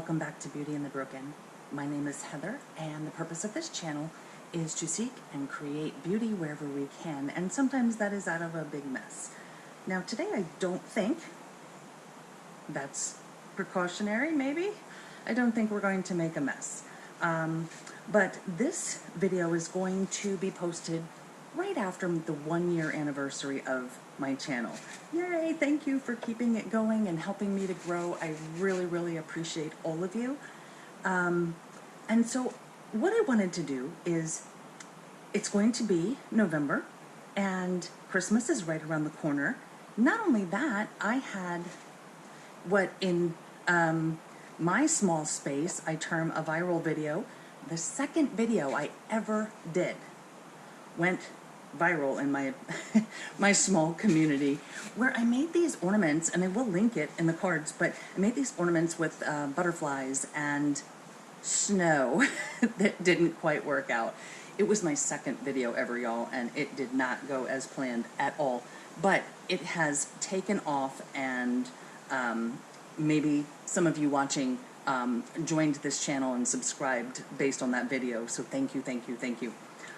welcome back to Beauty in the Broken. My name is Heather, and the purpose of this channel is to seek and create beauty wherever we can, and sometimes that is out of a big mess. Now today I don't think, that's precautionary maybe, I don't think we're going to make a mess. But this video is going to be posted right after the 1-year anniversary of my channel. Yay, thank you for keeping it going and helping me to grow. I really appreciate all of you. And so what I wanted to do is, it's going to be November and Christmas is right around the corner. Not only that, I had what in my small space I term a viral video. The second video I ever did went viral in my my small community, where I made these ornaments, and I will link it in the cards, but I made these ornaments with butterflies and snow that didn't quite work out. It was my second video ever, y'all, and it did not go as planned at all, but it has taken off, and maybe some of you watching joined this channel and subscribed based on that video, so thank you.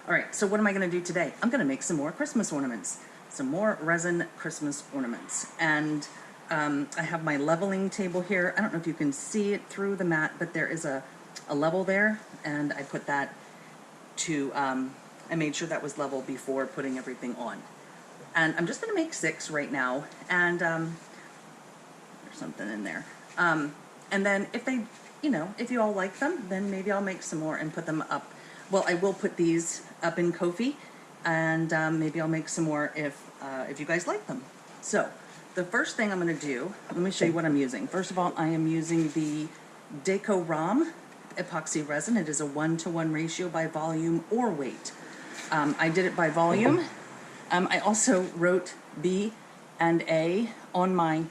All right, so what am I going to do today? I'm going to make some more Christmas ornaments, some more resin Christmas ornaments. And I have my leveling table here. I don't know if you can see it through the mat, but there is a level there, and I put that to, I made sure that was level before putting everything on. And I'm just going to make 6 right now, and there's something in there. And then if they, if you all like them, then maybe I'll make some more and put them up. Well, I will put these up in Ko-fi, and maybe I'll make some more if you guys like them. So, the first thing I'm going to do, let me show you what I'm using. First of all, I am using the Deco Ram epoxy resin. It is a 1-to-1 ratio by volume or weight. I did it by volume. I also wrote B and A on my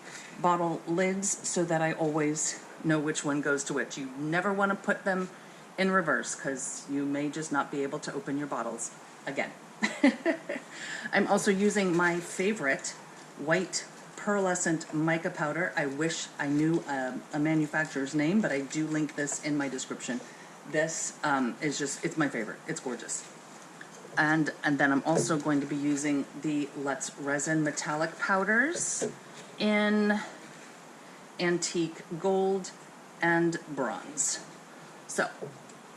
bottle lids so that I always know which one goes to which. You never want to put them in reverse, because you may just not be able to open your bottles again. I'm also using my favorite white pearlescent mica powder. I wish I knew a manufacturer's name, but I do link this in my description. This is just, it's my favorite. It's gorgeous. And then I'm also going to be using the Let's Resin metallic powders in antique gold and bronze. So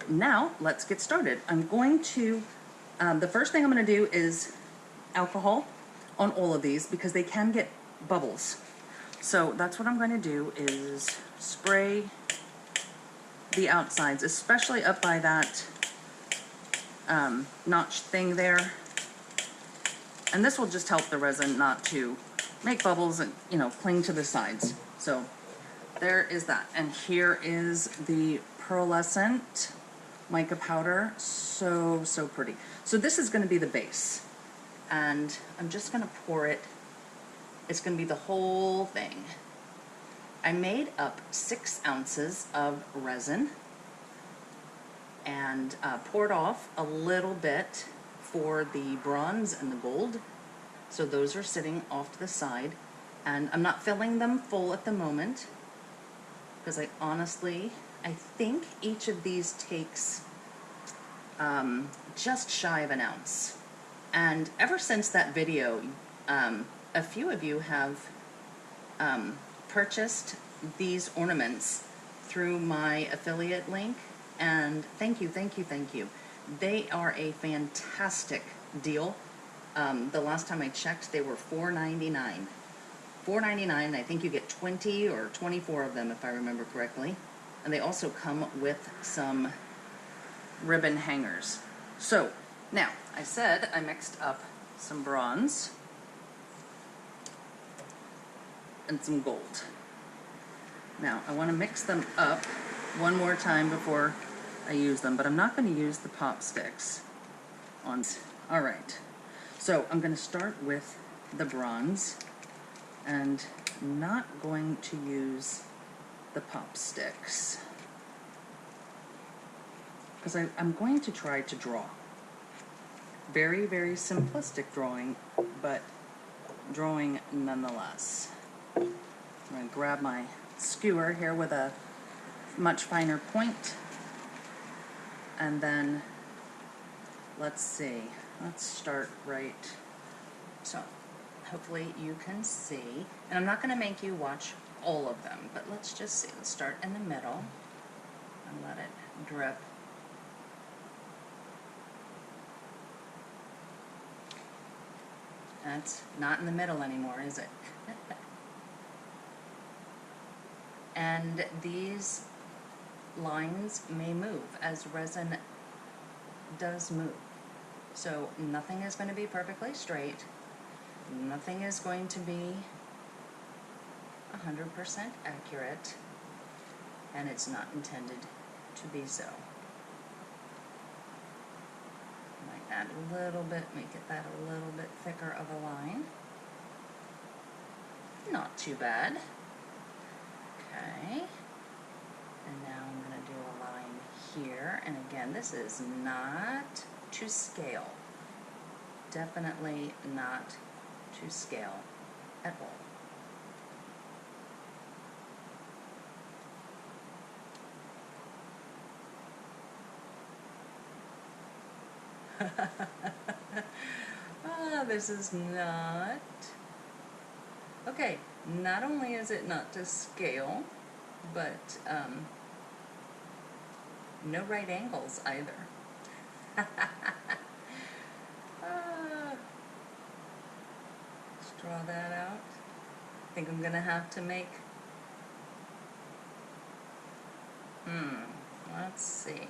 now let's get started. I'm going to, the first thing I'm going to do is alcohol on all of these, because they can get bubbles. So that's what I'm going to do, is spray the outsides, especially up by that notch thing there. And this will just help the resin not to make bubbles and, cling to the sides. So there is that. And here is the pearlescent mica powder. So pretty. So this is going to be the base, and I'm just going to pour it. It's going to be the whole thing. I made up 6 ounces of resin and poured off a little bit for the bronze and the gold. So those are sitting off to the side, and I'm not filling them full at the moment, because I think each of these takes just shy of an ounce. And ever since that video, a few of you have purchased these ornaments through my affiliate link, and thank you. They are a fantastic deal. The last time I checked, they were $4.99. $4.99, I think you get 20 or 24 of them, if I remember correctly. And they also come with some ribbon hangers. So, now, I said I mixed up some bronze and some gold. Now, I want to mix them up one more time before I use them, but I'm not going to use the pop sticks on. All right, so I'm going to start with the bronze, and not going to use the pop sticks, because I'm going to try to draw. Very simplistic drawing, but drawing nonetheless. I'm going to grab my skewer here with a much finer point. And then, let's see, let's start right. So, hopefully you can see. And I'm not going to make you watch all of them, but let's just see. Let's start in the middle and let it drip. That's not in the middle anymore, is it? And these lines may move as resin does move. So nothing is going to be perfectly straight. Nothing is going to be 100% accurate, and it's not intended to be so. Might add a little bit, make it that a little bit thicker of a line. Not too bad. Okay. And now I'm going to do a line here, and again, this is not to scale. Definitely not to scale at all. This is not... Okay, not only is it not to scale, but no right angles either. Let's draw that out. I think I'm gonna have to make... let's see.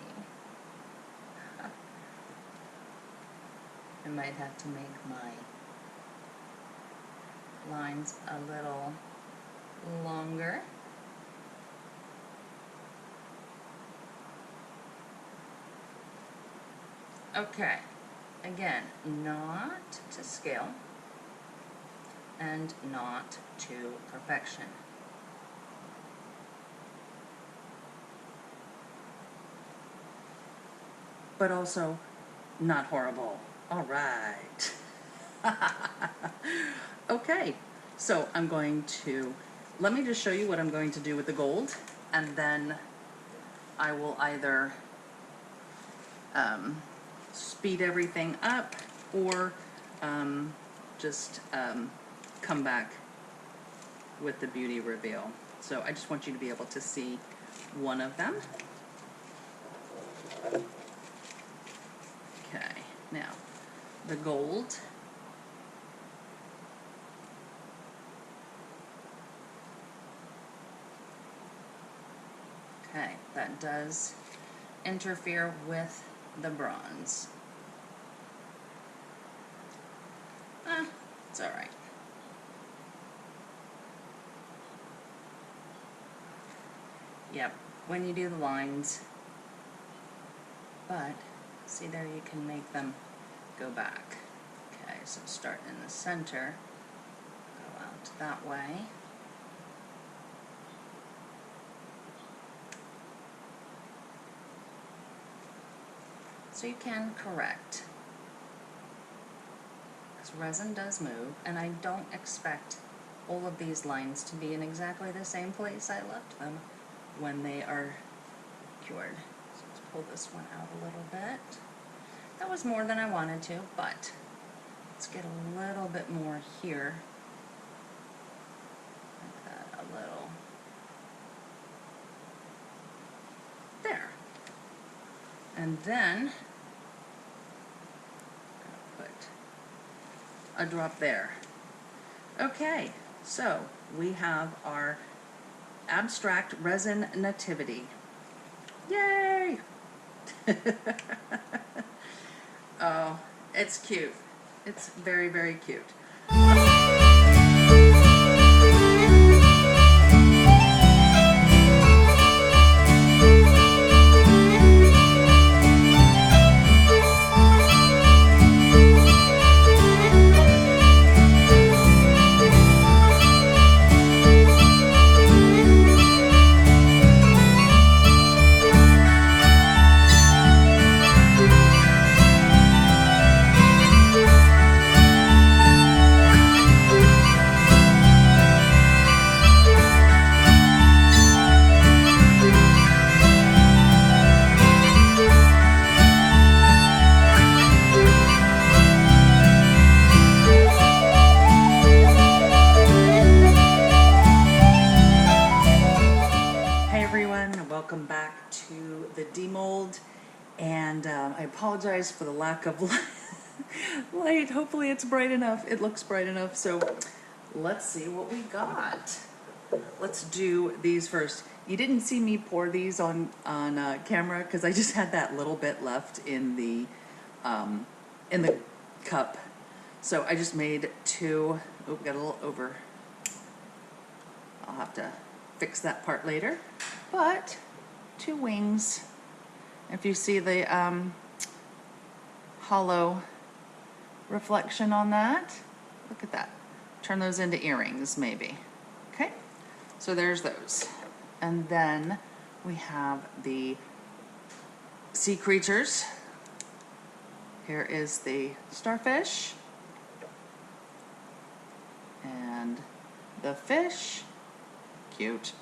I might have to make my lines a little longer. Okay, again, not to scale and not to perfection. But also not horrible. All right. Okay, so I'm going to, let me just show you what I'm going to do with the gold, and then I will either speed everything up or just come back with the beauty reveal. So I just want you to be able to see one of them. Okay, now the gold. Okay, that does interfere with the bronze. It's all right. Yep, when you do the lines, but see there, you can make them go back. Okay, so start in the center, go out that way. So you can correct, because resin does move, and I don't expect all of these lines to be in exactly the same place I left them when they are cured. So let's pull this one out a little bit. That was more than I wanted to, but let's get a little bit more here. Like that, a little. There. And then I'm going to put a drop there. Okay, so we have our abstract resin nativity. Yay! Oh, it's cute. It's very, very cute. demold, and I apologize for the lack of light. Hopefully it's bright enough. It looks bright enough. So let's see what we got. Let's do these first. You didn't see me pour these on camera because I just had that little bit left in the cup. So I just made two. Oh, got a little over. I'll have to fix that part later. But two wings. If you see the hollow reflection on that, look at that. Turn those into earrings, maybe. Okay, so there's those. And then we have the sea creatures. Here is the starfish. And the fish. Cute.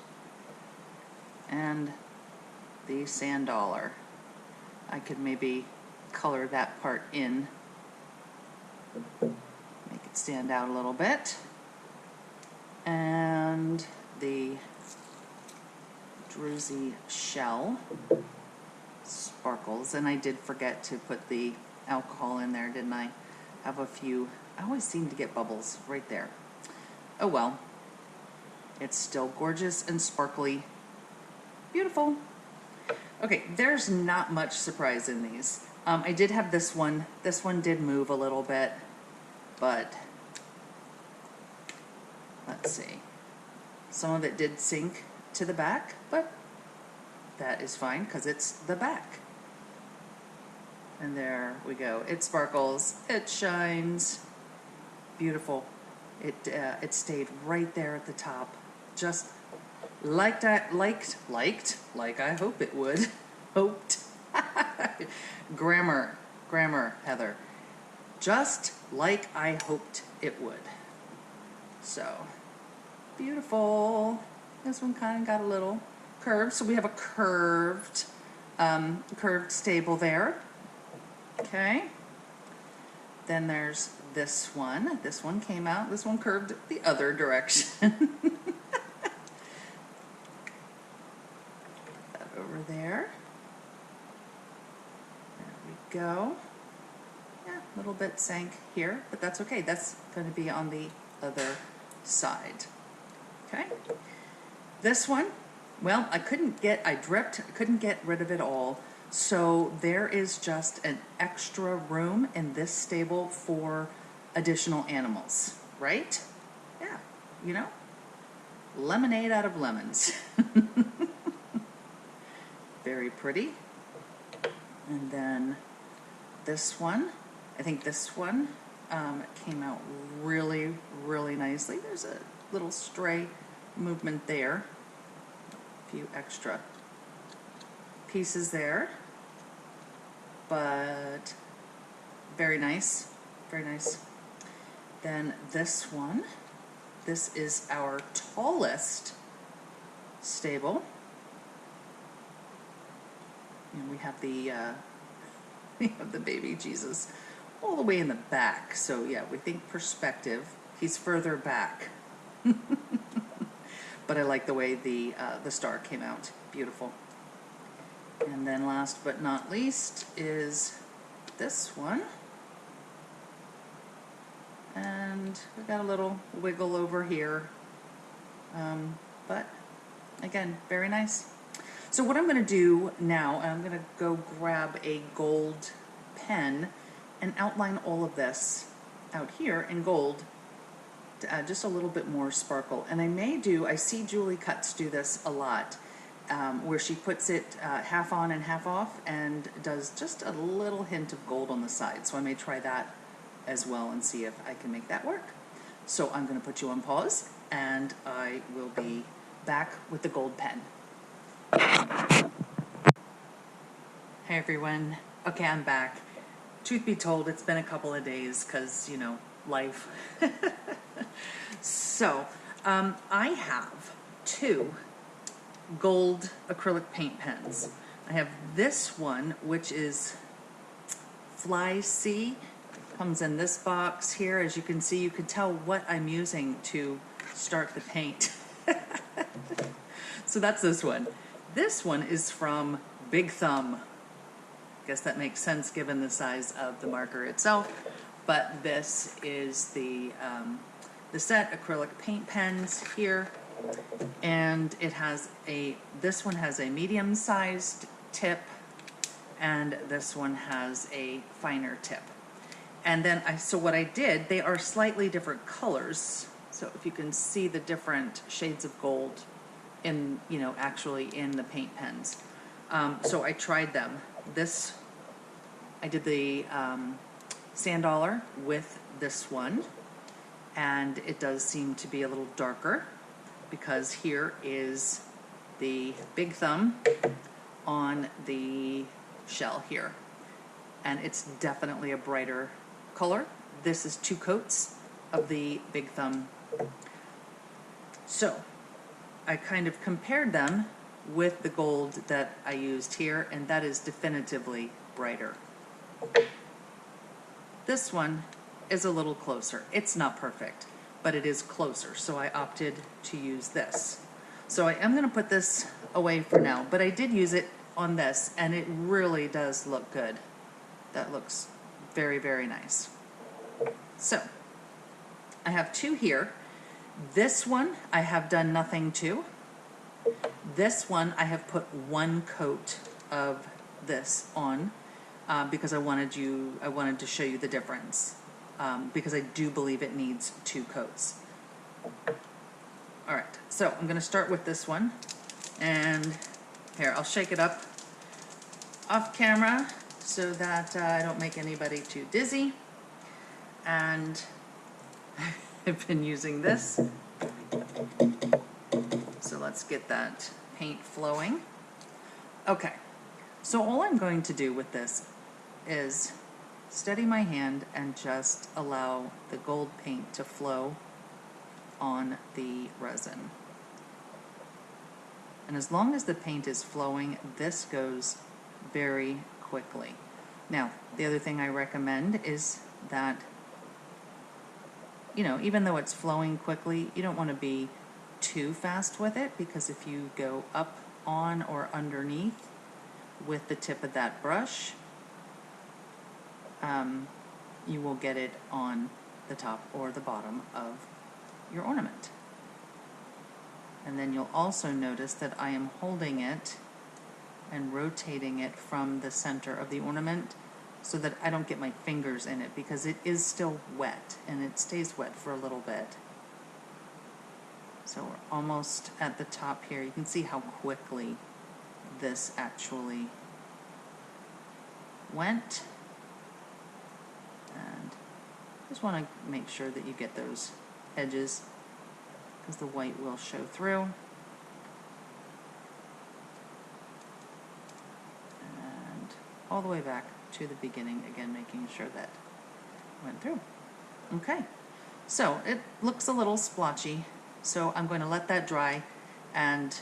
And the sand dollar. I could maybe color that part in. Make it stand out a little bit. And the druzy shell sparkles, and I did forget to put the alcohol in there, didn't I? Have a few. I always seem to get bubbles right there. Oh well, it's still gorgeous and sparkly. Beautiful. Okay, there's not much surprise in these. I did have this one. This one did move a little bit, but let's see. Some of it did sink to the back, but that is fine because it's the back. And there we go. It sparkles. It shines. Beautiful. It stayed right there at the top, just like I hope it would. Hoped. Grammar, Heather. Just like I hoped it would. So beautiful. This one kind of got a little curved, so we have a curved stable there. Okay. Then there's this one. This one came out. This one curved the other direction. Put that over there. There we go. Yeah, a little bit sank here, but that's okay. That's going to be on the other side. Okay. This one, well, I couldn't get rid of it all. So there is just an extra room in this stable for additional animals, right? Yeah, you know, lemonade out of lemons. Very pretty. And then this one, I think this one came out really, really nicely. There's a little stray movement there. A few extra pieces there. But very nice, very nice. Then this one, this is our tallest stable. And we have the baby Jesus all the way in the back. So yeah, we think perspective. He's further back. But I like the way the star came out. Beautiful. And then last but not least is this one. And we got a little wiggle over here. But again, very nice. So what I'm going to do now, I'm going to go grab a gold pen and outline all of this out here in gold to add just a little bit more sparkle. And I see Julie Cutts do this a lot. Where she puts it half on and half off and does just a little hint of gold on the side. So I may try that as well and see if I can make that work. So I'm going to put you on pause and I will be back with the gold pen. Hey everyone. Okay, I'm back. Truth be told, it's been a couple of days because, you know, life. So I have two gold acrylic paint pens. I have this one, which is Fly C. Comes in this box here. As you can see, you can tell what I'm using to start the paint. So that's this one. This one is from big thumb. Guess that makes sense given the size of the marker itself. But this is the set acrylic paint pens here, and it has this one has a medium-sized tip, and this one has a finer tip. And then so what I did, they are slightly different colors. So if you can see the different shades of gold in, actually in the paint pens. So I tried them. I did the sand dollar with this one, and it does seem to be a little darker because here is the big thumb on the shell here, and it's definitely a brighter color. This is 2 coats of the big thumb. So I kind of compared them with the gold that I used here, and that is definitively brighter. This one is a little closer. It's not perfect, but it is closer, so I opted to use this. So I am going to put this away for now, but I did use it on this, and it really does look good. That looks very, very nice. So I have 2 here. This one I have done nothing to. This one I have put 1 coat of this on because I wanted to show you the difference, because I do believe it needs 2 coats. All right, so I'm going to start with this one, and here, I'll shake it up off camera so that I don't make anybody too dizzy. And I've been using this. So let's get that paint flowing. Okay, so all I'm going to do with this is steady my hand and just allow the gold paint to flow on the resin. And as long as the paint is flowing, this goes very quickly. Now, the other thing I recommend is that, even though it's flowing quickly, you don't want to be too fast with it, because if you go up, on, or underneath with the tip of that brush, you will get it on the top or the bottom of your ornament. And then you'll also notice that I am holding it and rotating it from the center of the ornament so that I don't get my fingers in it, because it is still wet and it stays wet for a little bit. So we're almost at the top here. You can see how quickly this actually went. And just want to make sure that you get those edges, because the white will show through. And all the way back to the beginning, again making sure that went through. Okay, so it looks a little splotchy, so I'm going to let that dry, and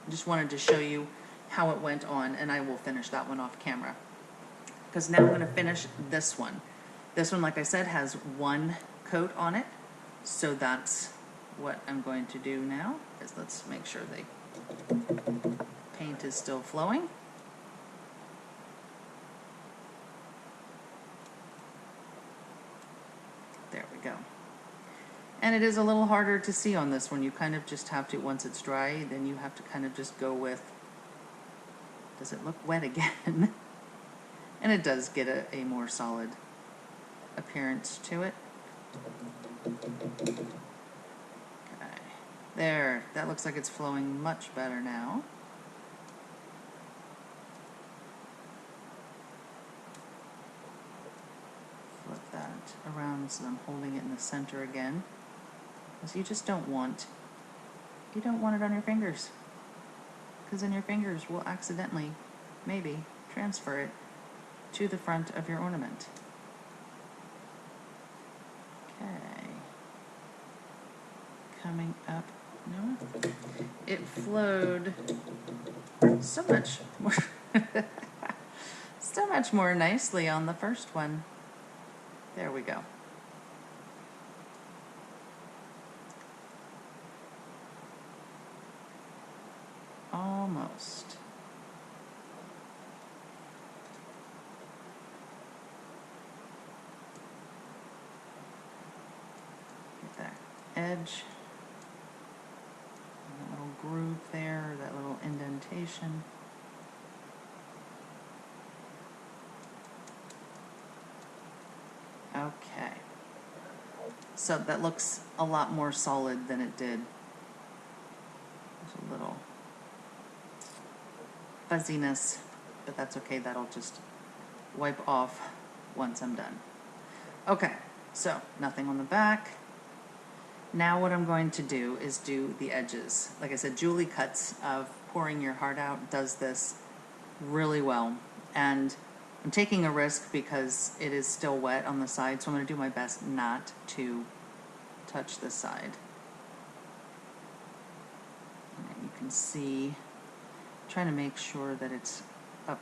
just wanted to show you how it went on, and I will finish that one off camera. Because now I'm going to finish this one. This one, like I said, has 1 coat on it, so that's what I'm going to do now. Is let's make sure the paint is still flowing. There we go. And it is a little harder to see on this one. You kind of just have to, once it's dry, then you have to kind of just go with, does it look wet again? And it does get a more solid appearance to it. Okay. There, that looks like it's flowing much better now. Flip that around so I'm holding it in the center again. Because you just don't want it on your fingers. Because then your fingers will accidentally, maybe, transfer it to the front of your ornament. Okay. Coming up. No, it flowed so much more so much more nicely on the first one. There we go. Almost. edge. And that little groove there, that little indentation. Okay. So that looks a lot more solid than it did. There's a little fuzziness, but that's okay. That'll just wipe off once I'm done. Okay, so nothing on the back. Now what I'm going to do is do the edges. Like I said, Julie Cuts of Pouring Your Heart Out does this really well. And I'm taking a risk because it is still wet on the side, so I'm going to do my best not to touch this side. And you can see, trying to make sure that it's up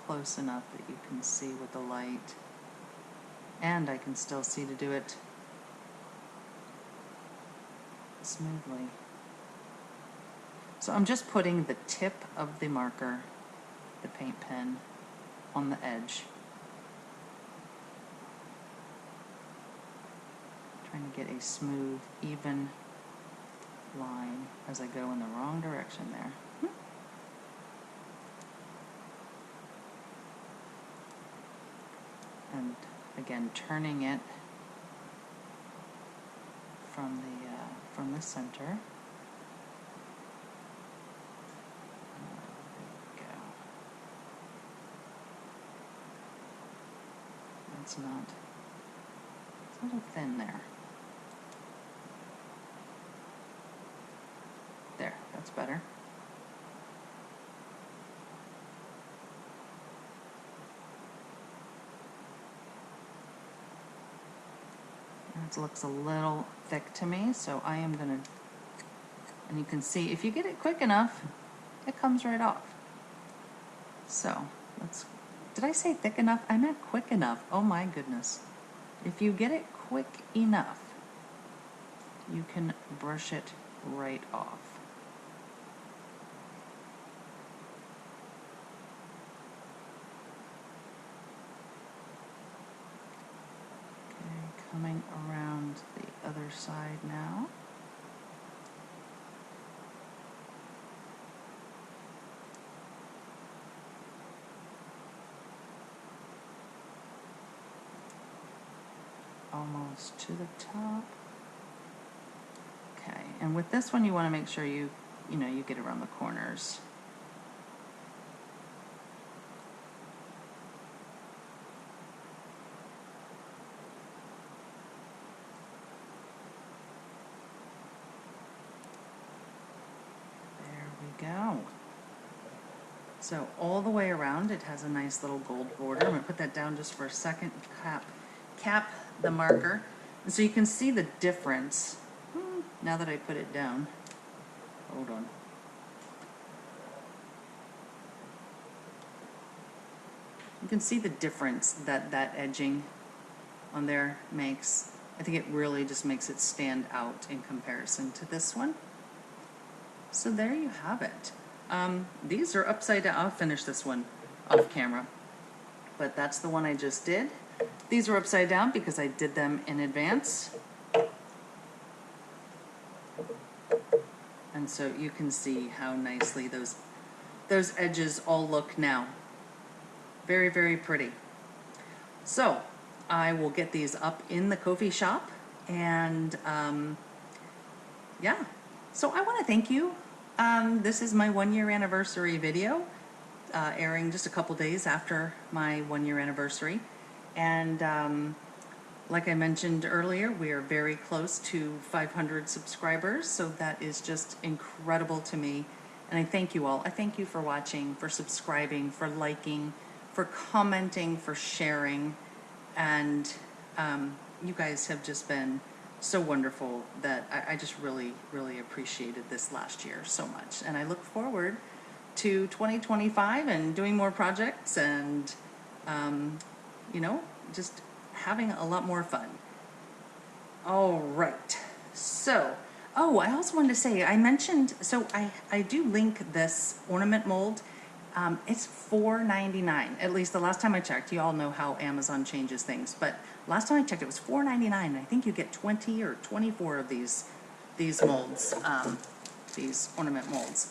close enough that you can see with the light. And I can still see to do it smoothly. So I'm just putting the tip of the marker, the paint pen, on the edge. Trying to get a smooth, even line as I go in the wrong direction there. And again, turning it from the center. There we go. It's a little thin there. There, that's better. It looks a little thick to me, so I am gonna, and you can see if you get it quick enough, it comes right off. So did I say thick enough? I meant quick enough. Oh my goodness. If you get it quick enough, you can brush it right off. Coming around the other side now. Almost to the top. Okay, and with this one you want to make sure you get around the corners. Go. So all the way around it has a nice little gold border. I'm going to put that down just for a second, cap the marker. And so you can see the difference now that I put it down. Hold on. You can see the difference that edging on there makes. I think it really just makes it stand out in comparison to this one. So there you have it. These are upside down. I'll finish this one off camera, but that's the one I just did. These are upside down because I did them in advance. And so you can see how nicely those edges all look now. Very, very pretty. So I will get these up in the Ko-fi shop, and yeah. So I want to thank you. This is my 1-year anniversary video, airing just a couple days after my 1-year anniversary. And like I mentioned earlier, we are very close to 500 subscribers, so that is just incredible to me. And I thank you all. I thank you for watching, for subscribing, for liking, for commenting, for sharing. And you guys have just been so wonderful that I just really, really appreciated this last year so much. And I look forward to 2025 and doing more projects and, just having a lot more fun. All right. So, I also wanted to say, I mentioned, so I do link this ornament mold It's $4.99. At least the last time I checked. You all know how Amazon changes things, but last time I checked, it was $4.99. I think you get 20 or 24 of these molds, these ornament molds,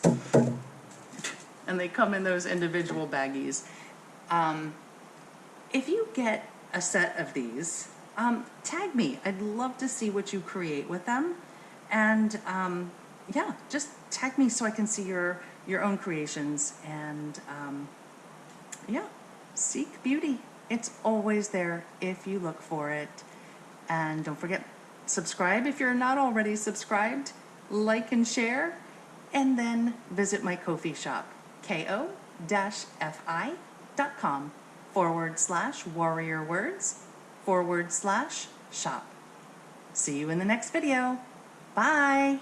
and they come in those individual baggies. If you get a set of these, tag me. I'd love to see what you create with them, and yeah, just tag me so I can see your own creations. And yeah, seek beauty. It's always there if you look for it. And don't forget, subscribe if you're not already subscribed, like and share, and then visit my Ko-fi shop, ko-fi.com/warriorwords/shop. See you in the next video. Bye.